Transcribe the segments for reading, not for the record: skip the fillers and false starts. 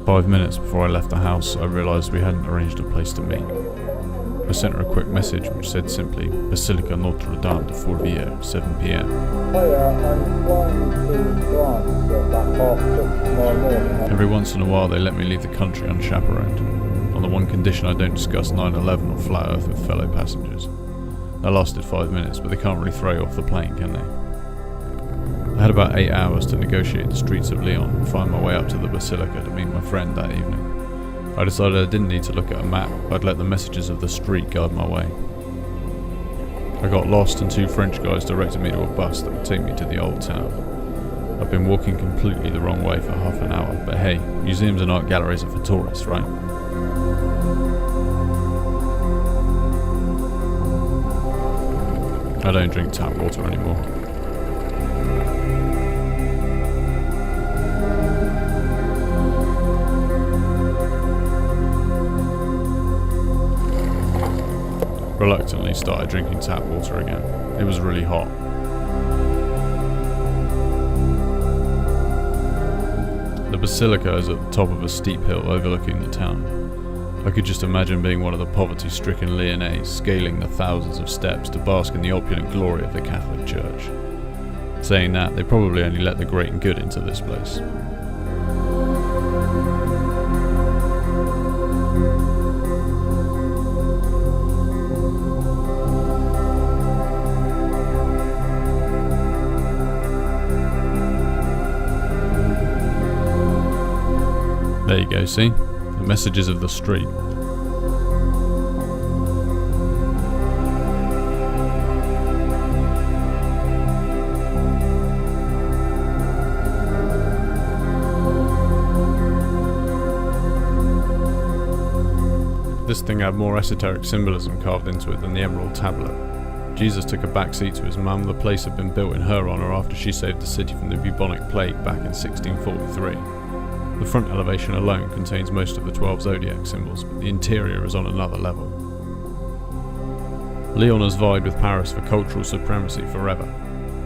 5 minutes before I left the house, I realised we hadn't arranged a place to meet. I sent her a quick message which said simply, Basilica Notre Dame de Fourvière, 7 p.m. Hiya, I'm flying to France at about 6:30 tomorrow morning. Every once in a while they let me leave the country unchaperoned, on the one condition I don't discuss 9/11 or flat earth with fellow passengers. That lasted 5 minutes, but they can't really throw you off the plane, can they? I had about 8 hours to negotiate the streets of Lyon and find my way up to the Basilica to meet my friend that evening. I decided I didn't need to look at a map, I'd let the messages of the street guide my way. I got lost and 2 French guys directed me to a bus that would take me to the old town. I've been walking completely the wrong way for half an hour, but hey, museums and art galleries are for tourists, right? I don't drink tap water anymore. Reluctantly started drinking tap water again. It was really hot. The Basilica is at the top of a steep hill overlooking the town. I could just imagine being one of the poverty-stricken Lyonnais scaling the thousands of steps to bask in the opulent glory of the Catholic Church. Saying that, they probably only let the great and good into this place. There you go, see? The messages of the street. This thing had more esoteric symbolism carved into it than the Emerald Tablet. Jesus took a backseat to his mum. The place had been built in her honour after she saved the city from the bubonic plague back in 1643. The front elevation alone contains most of the 12 zodiac symbols, but the interior is on another level. Lyon has vied with Paris for cultural supremacy forever.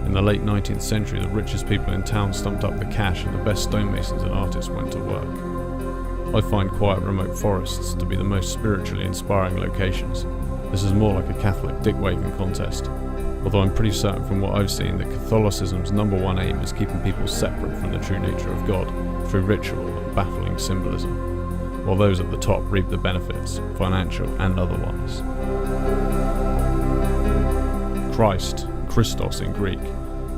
In the late 19th century, the richest people in town stumped up the cash and the best stonemasons and artists went to work. I find quiet remote forests to be the most spiritually inspiring locations. This is more like a Catholic dick-waving contest, although I'm pretty certain from what I've seen that Catholicism's #1 aim is keeping people separate from the true nature of God through ritual and baffling symbolism, while those at the top reap the benefits, financial and otherwise. Christ, Christos in Greek,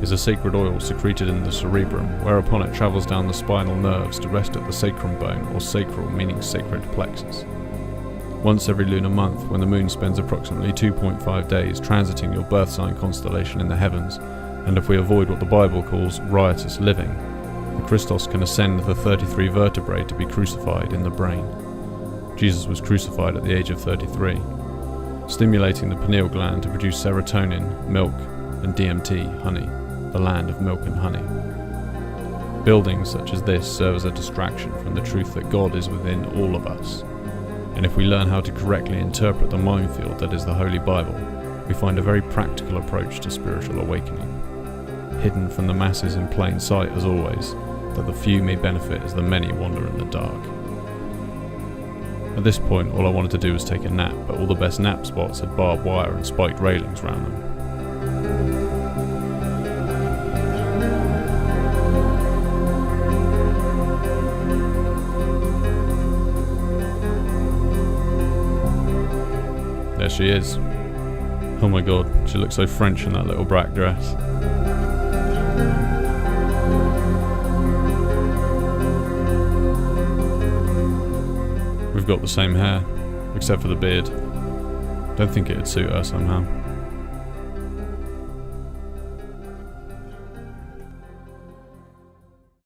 is a sacred oil secreted in the cerebrum, whereupon it travels down the spinal nerves to rest at the sacrum bone, or sacral meaning sacred plexus. Once every lunar month, when the moon spends approximately 2.5 days transiting your birth sign constellation in the heavens, and if we avoid what the Bible calls riotous living, the Christos can ascend the 33 vertebrae to be crucified in the brain. Jesus was crucified at the age of 33, stimulating the pineal gland to produce serotonin, milk, and DMT, honey, the land of milk and honey. Buildings such as this serve as a distraction from the truth that God is within all of us. And if we learn how to correctly interpret the minefield that is the Holy Bible, we find a very practical approach to spiritual awakening. Hidden from the masses in plain sight as always, that the few may benefit as the many wander in the dark. At this point, all I wanted to do was take a nap, but all the best nap spots had barbed wire and spiked railings around them. There she is. Oh my god, she looks so French in that little black dress. We've got the same hair, except for the beard. Don't think it'd suit her somehow.